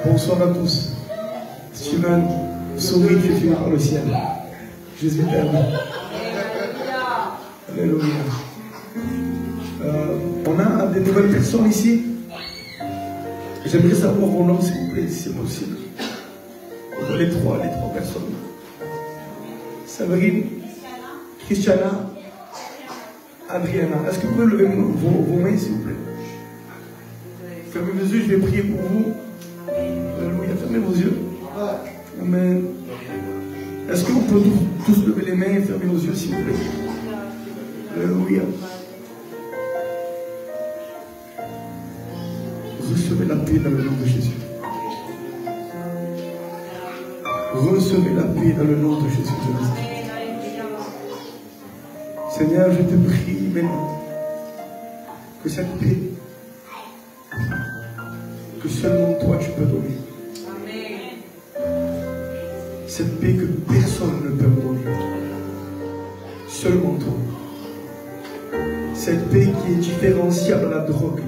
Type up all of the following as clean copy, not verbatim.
Bonsoir à tous. Steven, souris, tu es fini par le ciel. Jésus t'aime. Alléluia. On a des nouvelles personnes ici. J'aimerais savoir vos noms, s'il vous plaît, si c'est possible. Les trois personnes. Séverine, Christiana, Adriana. Est-ce que vous pouvez lever vos mains, s'il vous plaît? Fermez vos yeux, je vais prier pour vous. Alléluia, fermez vos yeux. Amen. Est-ce que vous pouvez tous lever les mains et fermer vos yeux, s'il vous plaît? Alléluia. Recevez la paix dans le nom de Jésus. Recevez la paix dans le nom de Jésus. Seigneur, je te prie maintenant que cette paix, que seulement toi tu peux donner. Cette paix que personne ne peut me donner. Seulement toi. Cette paix qui est différenciable à la drogue.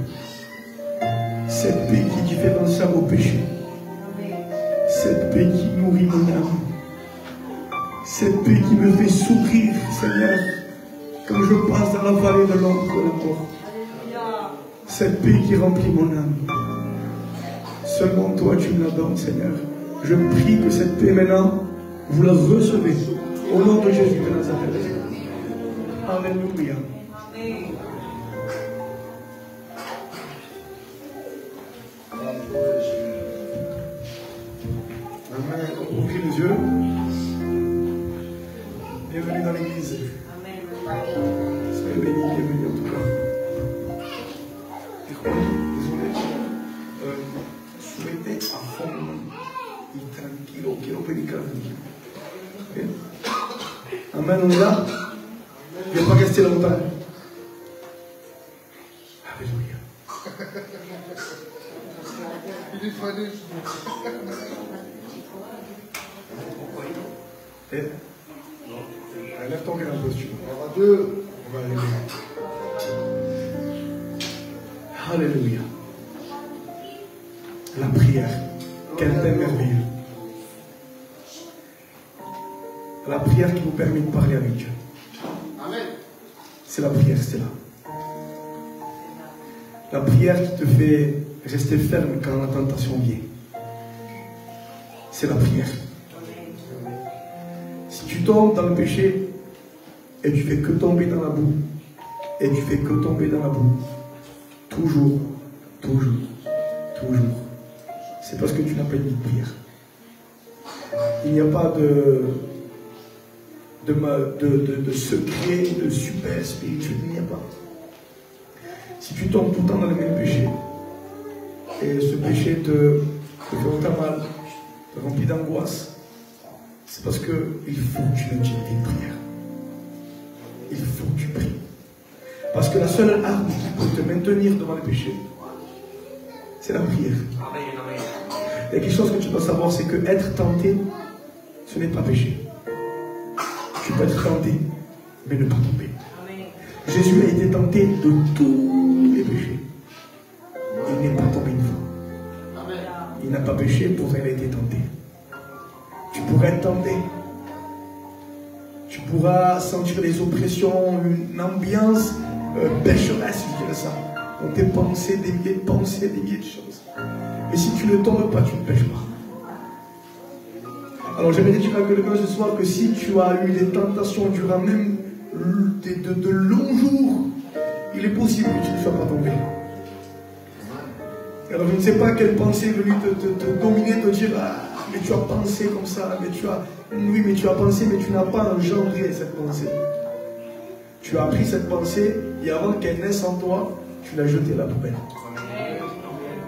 Cette paix qui est différenciable au péché. Cette paix qui nourrit mon âme. Cette paix qui me fait sourire, Seigneur, quand je passe dans la vallée de l'ombre de la mort. Cette paix qui remplit mon âme. Seulement toi, tu me la donnes, Seigneur. Je prie que cette paix, maintenant, vous la recevez. Au nom de Jésus de Nazareth. Alléluia. Amen. Ouvrez les yeux. Bienvenue dans l'église. Soyez bénis, bienvenue en tout cas. Désolé. Souhaitez à fond et tranquille, quiero pedir tranquille. Amen, on est là. Il ne va pas rester longtemps. Alléluia. Lève ton cœur un peu, si tu veux. On va aller. Alléluia. La prière. Quel thème merveilleux. La prière qui vous permet de parler avec Dieu. C'est la prière, c'est là. La prière qui te fait rester ferme quand la tentation vient. C'est la prière. Si tu tombes dans le péché et tu fais que tomber dans la boue, et tu fais que tomber dans la boue, toujours, c'est parce que tu n'as pas une vie de prière. Il n'y a pas de secret, de super spirituel, il n'y a pas. Si tu tombes tout le temps dans le même péché, et ce péché te fait autant mal, te remplit d'angoisse, c'est parce qu'il faut que tu aies une vie de prière. Il faut que tu pries. Parce que la seule arme qui peut te maintenir devant le péché, c'est la prière. Il y a quelque chose que tu dois savoir, c'est que être tenté, ce n'est pas péché. Tu peux être tenté, mais ne pas tomber. Jésus a été tenté de tous les péchés. Il n'est pas tombé une fois. Il n'a pas péché, pourtant il a été tenté. Tu pourrais être tenté. Tu pourras sentir des oppressions, une ambiance pécheresse, je dirais ça. Dans tes pensées, des milliers de pensées, des milliers de choses. Mais si tu ne tombes pas, tu ne pêches pas. Alors j'aimerais dire à quelqu'un ce soir que si tu as eu des tentations durant même de longs jours, il est possible que tu ne sois pas tombé. Alors je ne sais pas quelle pensée est venue te dominer, te dire ah, mais tu as pensé comme ça, mais tu as. Oui, mais tu as pensé, mais tu n'as pas engendré cette pensée. Tu as pris cette pensée et avant qu'elle naisse en toi, tu l'as jetée à la poubelle.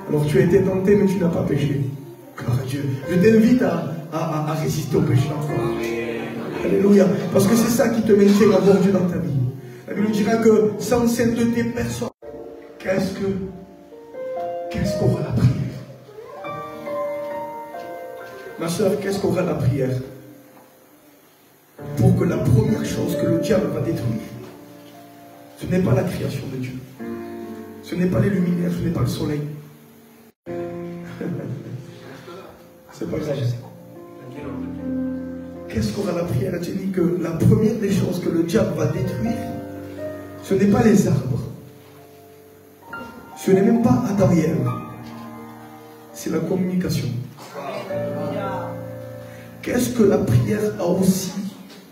Alors tu as été tenté, mais tu n'as pas péché. Gloire à Dieu. Je t'invite à résister au péché encore. Alléluia. Parce que c'est ça qui te maintient à voir Dieu dans ta vie. La Bible dira que sans sainteté, personne. Qu'est-ce qu'aura la prière? Ma soeur, qu'est-ce qu'aura la prière? Pour que la première chose que le diable va détruire, ce n'est pas la création de Dieu. Ce n'est pas les luminaires, ce n'est pas le soleil. C'est pas grave. Qu'est-ce qu'aura la prière? Tu dis que la première des choses que le diable va détruire, ce n'est pas les arbres. Ce n'est même pas Adam et Ève. C'est la communication. Qu'est-ce que la prière a aussi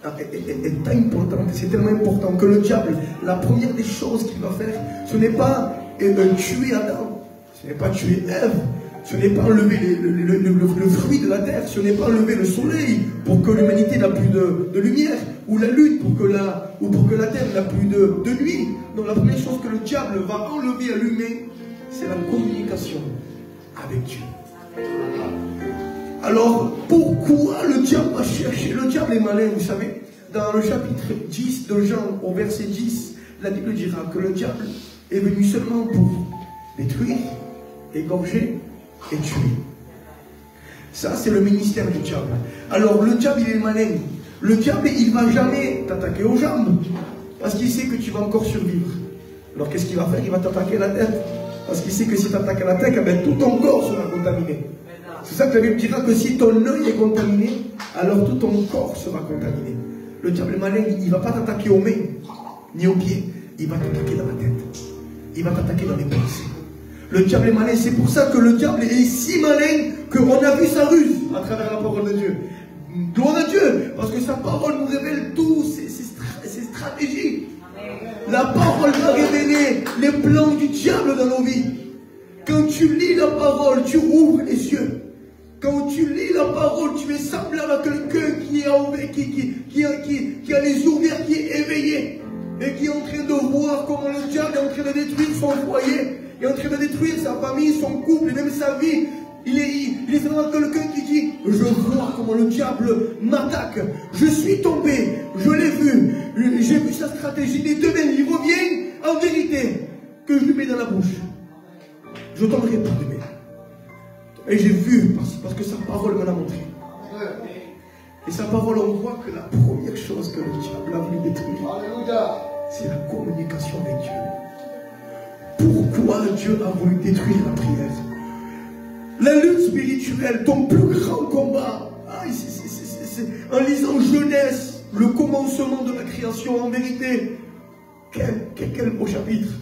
est importante, c'est tellement important que le diable, la première des choses qu'il va faire, ce n'est pas tuer Adam, ce n'est pas tuer Ève, ce n'est pas enlever le fruit de la terre, ce n'est pas enlever le soleil pour que l'humanité n'a plus de lumière, ou la lune pour que la terre n'a plus de nuit. Donc la première chose que le diable va enlever à l'humain, c'est la communication avec Dieu. Alors, pourquoi le diable va chercher? Le diable est malin, vous savez. Dans le chapitre 10 de Jean, au verset 10, la Bible dira que le diable est venu seulement pour détruire, égorger et tuer. Ça, c'est le ministère du diable. Alors, le diable, il est malin. Le diable, il ne va jamais t'attaquer aux jambes, parce qu'il sait que tu vas encore survivre. Alors, qu'est-ce qu'il va faire? Il va t'attaquer à la tête. Parce qu'il sait que si tu attaques à la tête, eh bien, tout ton corps sera contaminé. C'est ça que la Bible dira que si ton œil est contaminé, alors tout ton corps sera contaminé. Le diable malin, il ne va pas t'attaquer aux mains, ni aux pieds. Il va t'attaquer dans la tête. Il va t'attaquer dans les pensées. Le diable est malin. C'est pour ça que le diable est si malin qu'on a vu sa ruse à travers la parole de Dieu. Gloire à Dieu, parce que sa parole nous révèle tous ses stratégies. La parole va révéler les plans du diable dans nos vies. Quand tu lis la parole, tu ouvres les yeux. Quand tu lis la parole, tu es semblable à quelqu'un qui a les yeux ouverts, qui est éveillé. Et qui est en train de voir comment le diable est en train de détruire son foyer. Il est en train de détruire sa famille, son couple, et même sa vie. Il est seulement quelqu'un qui dit, je vois comment le diable m'attaque. Je suis tombé, je l'ai vu. J'ai vu sa stratégie. Les deux mêmes, il revient en vérité que je lui mets dans la bouche. Je t'enverrai pas demain. Et j'ai vu, parce que sa parole me l'a montré. Et sa parole, on voit que la première chose que le diable a voulu détruire, c'est la communication avec Dieu. Pourquoi Dieu a voulu détruire la prière? La lutte spirituelle, ton plus grand combat, c'est en lisant Genèse, le commencement de la création, en vérité, quel beau chapitre.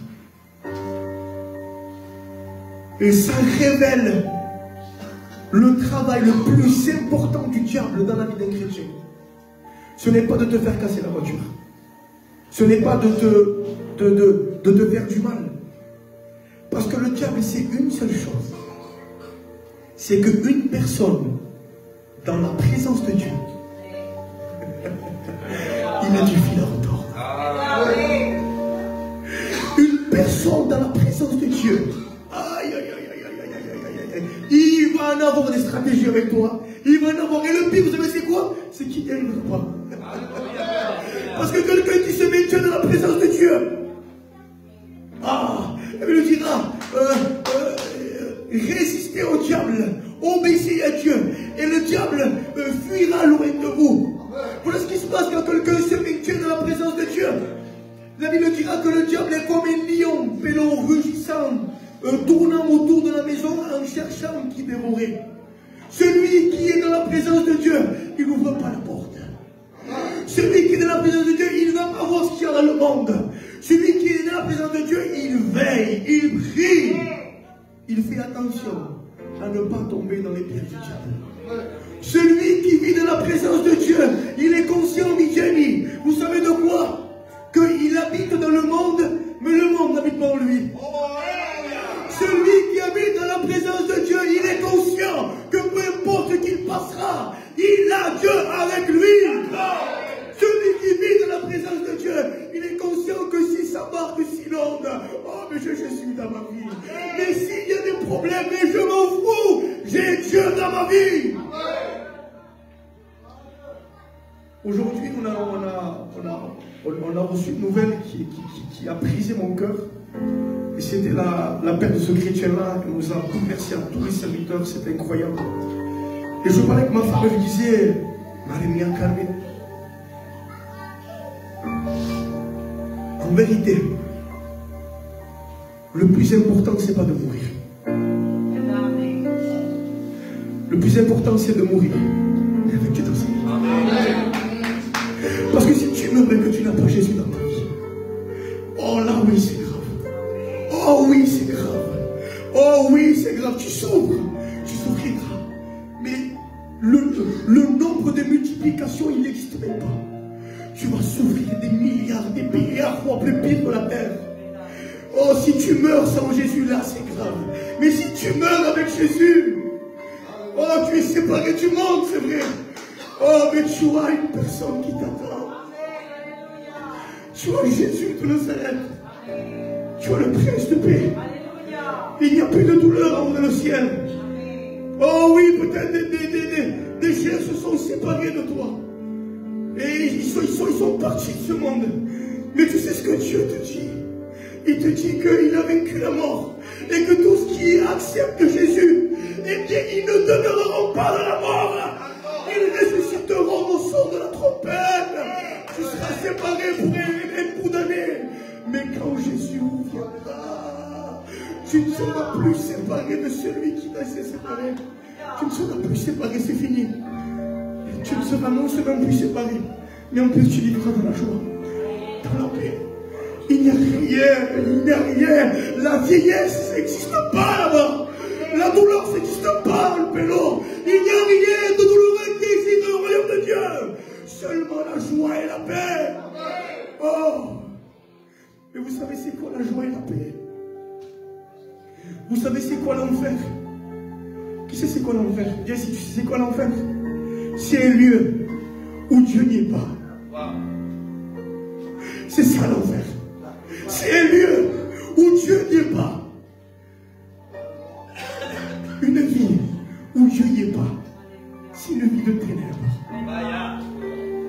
Et ça révèle le travail le plus important du diable dans la vie d'un chrétien. Ce n'est pas de te faire casser la voiture. Ce n'est pas de te faire du mal. Parce que le diable, c'est une seule chose. C'est qu'une personne, dans la présence de Dieu, il a du fil à retordre. Une personne dans la présence de Dieu, il va en avoir des stratégies avec toi. Il va en avoir. Et le pire, vous savez c'est quoi? C'est qu'il n'y arrivera pas. Parce que quelqu'un qui se maintient dans la présence de Dieu, il lui dira, résistez au diable, obéissez à Dieu, et le diable fuira loin de vous. Voilà ce qui se passe quand quelqu'un se maintient dans la présence de Dieu. La Bible dira que le diable est comme un lion, pélant, rugissant, tournant autour de la maison en cherchant qui dévorer. Celui qui est dans la présence de Dieu, il n'ouvre pas la porte. Celui qui est dans la présence de Dieu, il ne va pas voir ce qu'il y a dans le monde. Celui qui est dans la présence de Dieu, il veille, il prie. Il fait attention à ne pas tomber dans les pièges du diable. Celui qui vit dans la présence de Dieu, il est conscient, Micheli. Vous savez de quoi? Qu'il habite dans le monde, mais le monde n'habite pas en lui. Celui qui habite dans la présence de Dieu, il est conscient que peu importe ce qu'il passera, il a Dieu avec lui. Celui qui vit dans la présence de Dieu, il est conscient que si sa barque est si longue, oh mais je suis dans ma vie. Mais s'il y a des problèmes, mais je m'en fous, j'ai Dieu dans ma vie. Aujourd'hui, on a reçu une nouvelle qui a brisé mon cœur. Et c'était la perte de ce chrétien-là qui nous a bouleversé à tous les serviteurs. C'était incroyable. Et je parlais avec ma femme, je disais, Marie-Mia Carmen, en vérité, le plus important, ce n'est pas de mourir. Le plus important, c'est de mourir. Et avec Dieu dans sa vie. Parce que si tu meurs mais que tu n'as pas Jésus dans ta vie, oh là oui, c'est grave. Oh oui, c'est grave. Oh oui, c'est grave. Tu souffriras. Mais le nombre de multiplications, il n'existe même pas. Tu vas souffrir des milliards fois plus pire de la terre. Oh, si tu meurs sans Jésus, là, c'est grave. Mais si tu meurs avec Jésus, oh, tu es séparé du monde, c'est vrai. Oh, mais tu as une personne qui t'attend. Tu as Jésus de Nazareth. Tu as le prince de paix. Il n'y a plus de douleur en haut dans le ciel. Oh oui, peut-être des gens se sont séparés de toi. Et ils sont partis de ce monde. Mais tu sais ce que Dieu te dit? Il te dit qu'il a vaincu la mort. Et que tous qui acceptent Jésus, eh bien, ils ne demeureront pas dans la mort. Ils ressusciteront au son de la trompette. Tu seras séparé pour un bout d'année. Mais quand Jésus viendra, tu ne seras plus séparé de celui qui t'a séparé. Tu ne seras plus séparé, c'est fini. Tu ne seras non seulement plus séparé, mais en plus tu vivras dans la joie, dans la paix. Il n'y a rien. La vieillesse, ça n'existe pas là-bas. La douleur, ça n'existe pas, le pélo. Il n'y a rien de douloureux qui existe dans le royaume de Dieu. Seulement la joie et la paix. Oh! Mais vous savez c'est quoi la joie et la paix? Vous savez c'est quoi l'enfer? Qui sait c'est quoi l'enfer? Dis si tu sais c'est quoi l'enfer? C'est un lieu où Dieu n'y est pas. C'est ça l'enfer. C'est un lieu où Dieu n'y est pas. Une vie où Dieu n'y est pas, c'est une vie de ténèbres.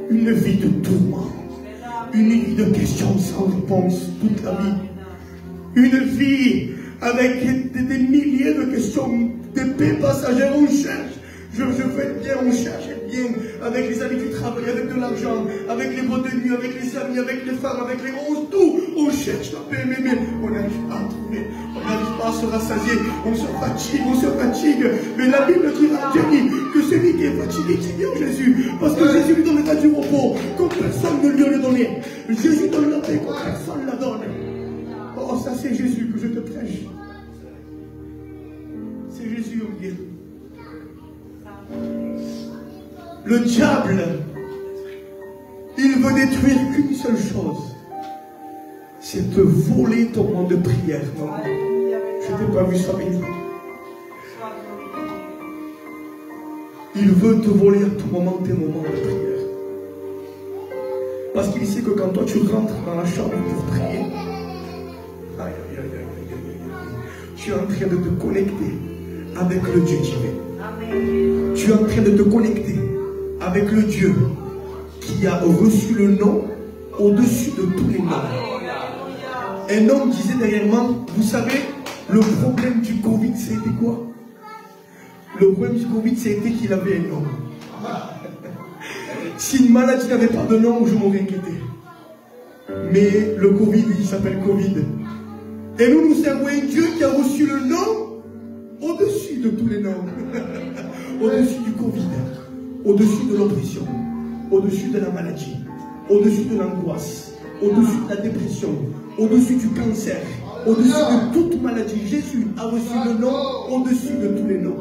Une vie de tourment. Une vie de questions sans réponse toute la vie. Une vie avec des milliers de questions, des paix passagères. On cherche. Je veux être bien, on cherche être bien avec les amis du travail, avec de l'argent, avec les boîtes de nuit, avec les amis, avec les femmes, avec les roses, tout. On cherche la paix, mais on n'arrive pas à trouver. On n'arrive pas à se rassasier. On se fatigue. Mais la Bible dira, Jenny, que celui qui est fatigué, qui vient Jésus. Parce que Jésus lui donnera du repos, comme personne ne lui a donné. Jésus donne la paix, comme personne ne la donne. Oh, ça c'est Jésus que je te prêche. C'est Jésus, on dit. Le diable, il veut détruire qu'une seule chose, c'est te voler ton moment de prière. Non, je t'ai pas vu ça, mais il veut te voler à tout moment tes moments de prière. Parce qu'il sait que quand toi tu rentres dans la chambre pour prier, tu es en train de te connecter avec le Dieu divin. Tu es en train de te connecter avec le Dieu qui a reçu le nom au-dessus de tous les noms. Un homme disait derrière moi, vous savez, le problème du Covid, c'était quoi? Le problème du Covid, c'était qu'il avait un nom. Si une maladie n'avait pas de nom, je m'aurais inquiété. Mais le Covid, il s'appelle Covid. Et nous servons un Dieu qui a reçu le nom au-dessus de tous les noms. Au-dessus du Covid, au-dessus de l'oppression, au-dessus de la maladie, au-dessus de l'angoisse, au-dessus de la dépression, au-dessus du cancer, au-dessus de toute maladie. Jésus a reçu le nom au-dessus de tous les noms.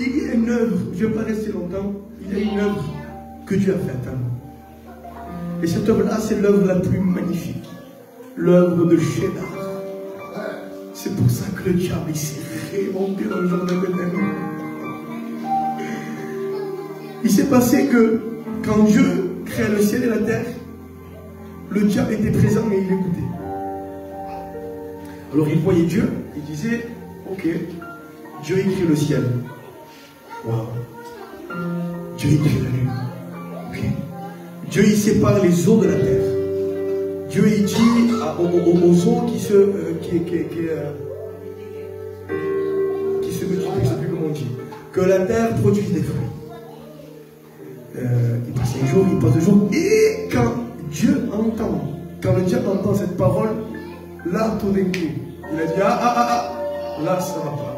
Il y a une œuvre, je ne vais pas rester longtemps, il y a une œuvre que Dieu a faite. Et cette œuvre-là, c'est l'œuvre la plus magnifique, l'œuvre de Chédar. C'est pour ça que le diable s'est remonté dans le jardin d'Éden. Il s'est passé que quand Dieu créa le ciel et la terre, le diable était présent mais il écoutait. Alors il voyait Dieu, il disait, ok, Dieu écrit le ciel. Waouh. Dieu écrit la lune. Ok. Dieu il sépare les eaux de la terre. Dieu il dit aux eaux qui se multiplient, je ne sais plus comment on dit, que la terre produise des fruits. Il passe un jour, il passe deux jours, et quand Dieu entend, quand le diable entend cette parole, là tout d'un coup, il a dit là ça ne va pas.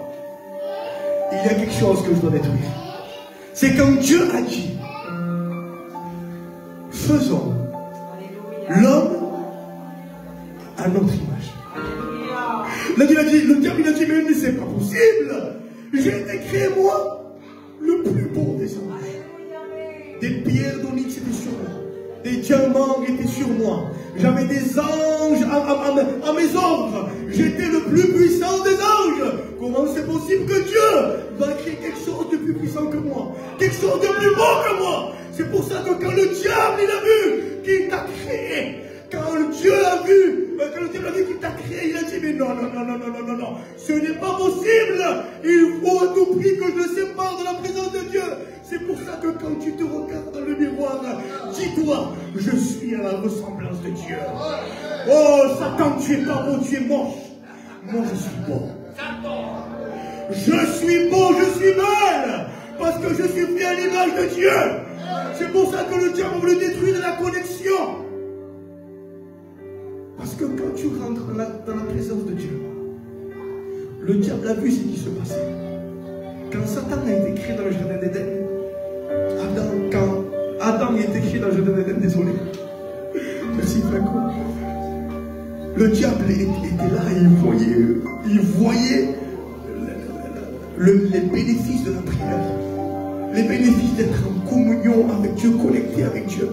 Il y a quelque chose que je dois détruire. C'est quand Dieu a dit, faisons l'homme à notre image. Là, il a dit, le diable il a dit, mais c'est pas possible. J'ai été créé moi, le plus beau des anges. Des pierres d'onyx étaient sur moi. Des diamants étaient sur moi. J'avais des anges à mes ordres. J'étais le plus puissant des anges. Comment c'est possible que Dieu va créer quelque chose de plus puissant que moi? Quelque chose de plus beau que moi? C'est pour ça que quand le diable il a vu qu'il t'a créé, quand le Dieu a vu, quand le diable a vu qu'il t'a créé, il a dit, mais non, ce n'est pas possible. Il faut à tout prix que je le sépare de la présence de Dieu. C'est pour ça que quand tu te regardes dans le miroir, dis-toi, je suis à la ressemblance de Dieu. Oh, Satan, tu es pas beau, tu es moche. Moi, je suis beau. Je suis beau, je suis belle. Parce que je suis fait à l'image de Dieu. C'est pour ça que le diable veut détruire la connexion. Parce que quand tu rentres dans la présence de Dieu, le diable a vu ce qui se passait. Quand Satan a été créé dans le jardin d'Éden, quand Adam a été créé dans le jardin d'Éden, désolé, merci Franco, le diable était là et il voyait les bénéfices de la prière, les bénéfices d'être en communion avec Dieu, connecté avec Dieu.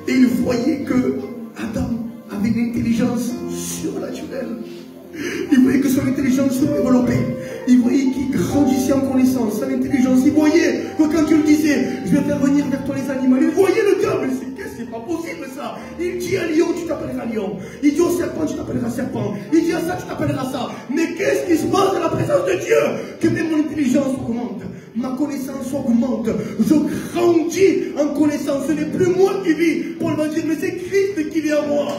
Et il voyait que Adam avait une intelligence surnaturelle. Il voyait que son intelligence se développait. Il voyait qu'il grandissait en connaissance, en intelligence. Il voyait que quand Dieu lui disait, je vais faire venir vers toi les animaux, il voyait le diable. C'est pas possible ça. Il dit à lion, tu t'appelleras lion. Il dit au serpent, tu t'appelleras serpent. Il dit à ça, tu t'appelleras ça. Mais qu'est-ce qui se passe dans la présence de Dieu? Que même mon intelligence augmente, ma connaissance augmente. Je grandis en connaissance. Ce n'est plus moi qui vis. Paul va dire, mais c'est Christ qui vit en moi.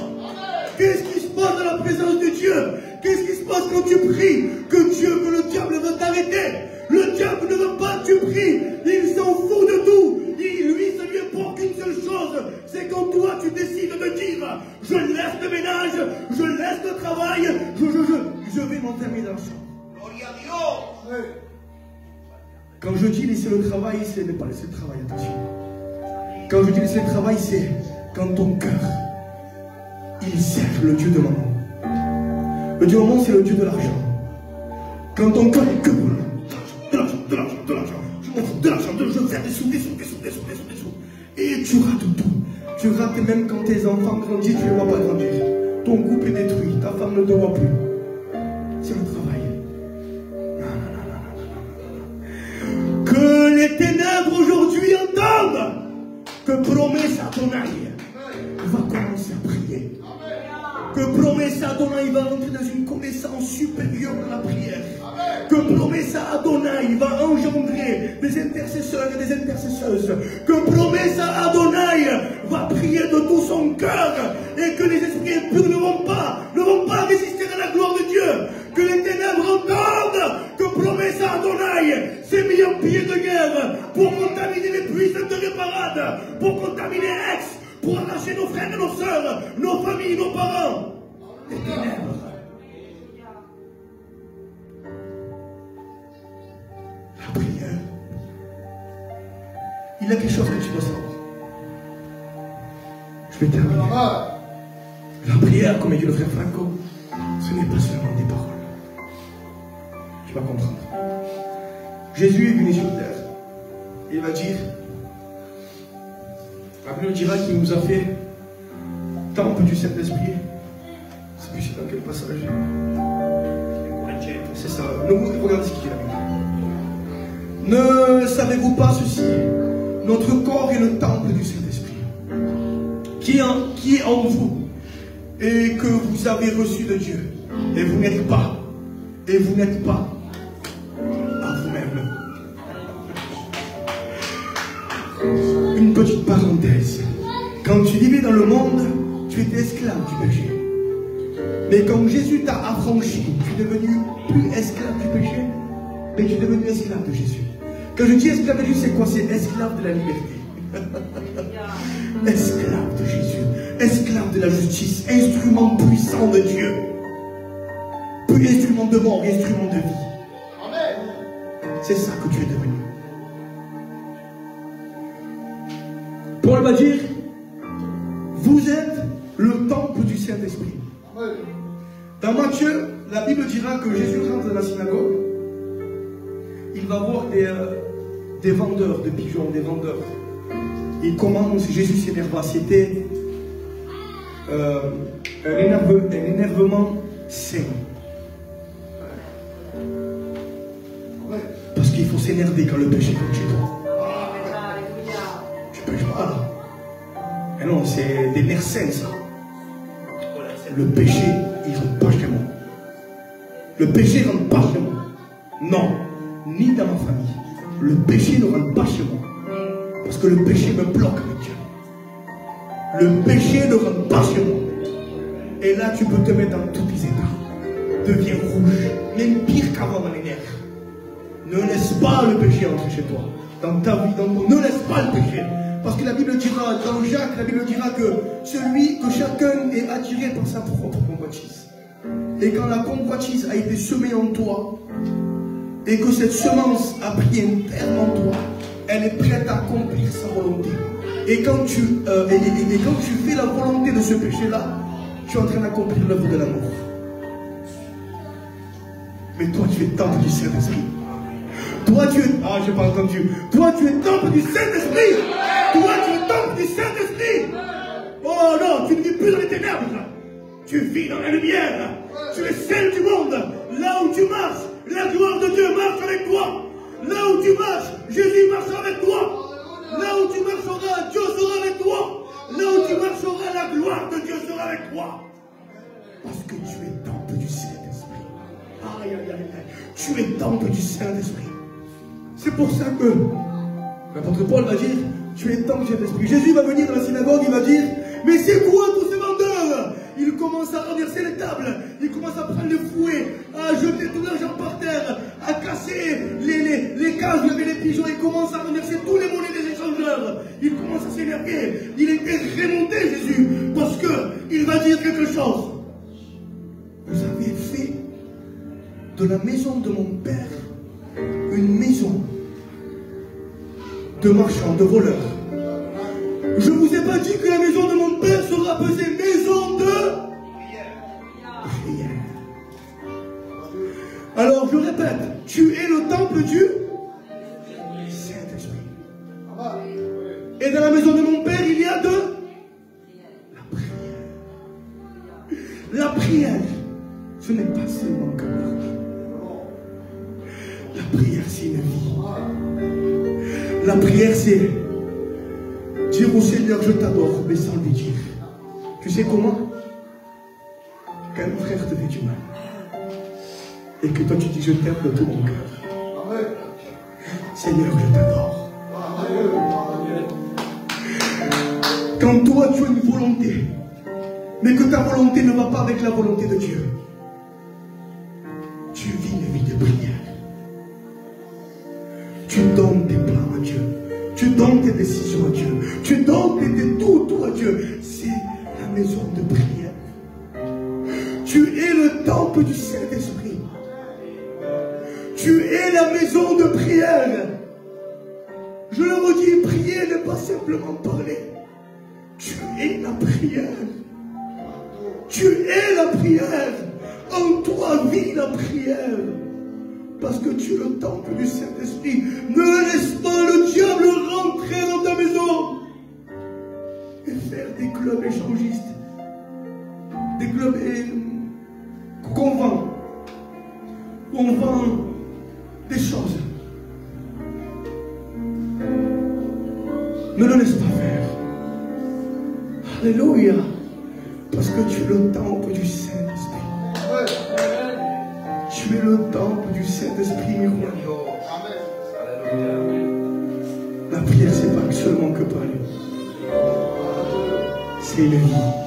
Qu'est-ce qui se passe dans la présence de Dieu? Qu'est-ce qui se passe quand tu pries? Que Dieu, que le diable veut t'arrêter. Le diable ne veut pas que tu pries. Il s'en fout de tout. Lui, ça lui importe qu'une seule chose. C'est quand toi, tu décides de dire, je laisse le ménage, je laisse le travail, je vais m'enfermer dans la chambre. Gloria a Dieu. Quand je dis laisser le travail, ce n'est pas laisser le travail, attention. Quand je dis laisser le travail, c'est quand ton cœur, il sert le Dieu de maman. Le Dieu de maman, c'est le Dieu de l'argent. Quand ton cœur est que pour de l'argent, je m'en fous de l'argent, je veux faire des sous. Et tu rates tout. Tu rates même quand tes enfants grandissent, tu ne les vois pas grandir. Ton couple est détruit, ta femme ne te voit plus. C'est le travail. Non. Que les ténèbres aujourd'hui entendent que promesse Adonai va commencer à prier. Que promesse Adonai va entrer dans une connaissance supérieure de la prière. Que promesse Adonai va engendrer des intercesseurs et des intercesseuses. Que promesse Adonai va prier de tout son cœur. Et que les esprits impurs ne vont pas résister à la gloire de Dieu. Que les ténèbres entendent que promesse Adonai s'est mis en pied de guerre pour contaminer les puissantes de parade, pour contaminer Aix, pour arracher nos frères et nos sœurs, nos familles, nos parents. Les ténèbres. La prière. Il y a quelque chose que tu dois savoir. Je vais terminer. La prière, comme dit le frère Franco, ce n'est pas seulement des paroles. Tu vas comprendre. Jésus est venu sur terre. Il va dire, la Bible dira qu'il nous a fait temple du Saint-Esprit. C'est dans quel passage? C'est ça. Regardez ce qu'il dit la Bible. Ne savez-vous pas ceci? Notre corps est le temple du Saint-Esprit qui est en vous et que vous avez reçu de Dieu. Et vous n'êtes pas à vous-même. Une petite parenthèse. Quand tu vivais dans le monde, tu étais esclave du péché. Mais quand Jésus t'a affranchi, tu es devenu plus esclave du péché, mais tu es devenu esclave de Jésus. Quand je dis esclave de Jésus, c'est quoi? C'est esclave de la liberté. Esclave de Jésus. Esclave de la justice. Instrument puissant de Dieu. plus instrument de mort, instrument de vie. C'est ça que tu es devenu. Paul va dire, vous êtes le temple du Saint-Esprit. Dans Matthieu, la Bible dira que Jésus rentre dans la synagogue. Il va voir des vendeurs de pigeons, des vendeurs. Il commence, Jésus s'énerva. C'était un énervement sain. Parce qu'il faut s'énerver quand le péché est chez toi. Tu ne pêches pas là. Mais non, c'est des nerfs sains ça. Le péché, il ne rentre pas chez moi. Le péché ne rentre pas chez moi. Non, ni dans ma famille. Le péché ne rentre pas chez moi. Parce que le péché me bloque avec Dieu. Le péché ne rentre pas chez moi. Et là, tu peux te mettre dans tous tes états. Deviens rouge. Même pire qu'avant dans les nerfs. Ne laisse pas le péché entrer chez toi. Dans ta vie, ne laisse pas le péché. Parce que la Bible dira, dans Jacques, la Bible dira que chacun est attiré par sa propre convoitise. Et quand la convoitise a été semée en toi, et que cette semence a pris un terme en toi, elle est prête à accomplir sa volonté. Et quand tu fais la volonté de ce péché-là, tu es en train d'accomplir l'œuvre de l'amour. Mais toi, tu es temple du Saint-Esprit. Toi, tu es... Ah, je n'ai pas entendu. Toi, tu es temple du Saint-Esprit. Toi, tu es temple du Saint-Esprit. Oh non, tu ne vis plus dans les ténèbres. Tu vis dans la lumière. Tu es celle du monde. Là où tu marches, la gloire de Dieu marche avec toi. Là où tu marches, Jésus marche avec toi. Là où tu marcheras, Dieu sera avec toi. Là où tu marcheras, la gloire de Dieu sera avec toi. Parce que tu es temple du Saint-Esprit. Aïe, aïe, aïe, aïe. Tu es temple du Saint-Esprit. C'est pour ça que l'apôtre Paul va dire, tu es temple du Saint-Esprit. Jésus va venir dans la synagogue, il va dire, mais c'est quoi tous ces vendeurs? Il commence à renverser les tables, il commence à prendre les fouets, à jeter tout l'argent par terre, à casser les cases où il y avait les pigeons, il commence à renverser tous les monnaies des échangeurs. Il commence à s'énerver, il était remonté Jésus, parce qu'il va dire quelque chose. Vous avez fait de la maison de mon Père une maison de marchands, de voleurs. Je ne vous ai pas dit que la maison de mon Père sera appelée maison de prière. Alors je répète, tu es le temple du Saint-Esprit. Et dans la maison de mon Père, il y a de la prière. La prière, ce n'est pas seulement comme ça. La prière, c'est une vie. La prière, c'est dire au Seigneur, je t'adore, mais sans lui dire. Tu sais comment? Quand un frère te fait du mal, et que toi tu dis, je t'aime de tout mon cœur. Seigneur, je t'adore. Quand toi, tu as une volonté, mais que ta volonté ne va pas avec la volonté de Dieu, tu vis une vie de prière. Tu donnes tes plans à Dieu. Tu donnes tes décisions à Dieu. Tu donnes tout à Dieu. C'est la maison de prière. Tu es le temple du Saint-Esprit. Tu es la maison de prière. Je le redis, prier n'est pas simplement parler. Tu es la prière. Tu es la prière. En toi vit la prière. Parce que tu es le temple du Saint-Esprit. Ne laisse pas le diable rentrer dans ta maison et faire des clubs échangistes, des clubs qu'on vend, où on vend des choses. Ne le laisse pas faire. Alléluia. Parce que tu es le temple du Saint-Esprit. Tu es le temple du Saint-Esprit. La prière, c'est pas seulement que parler. C'est une vie.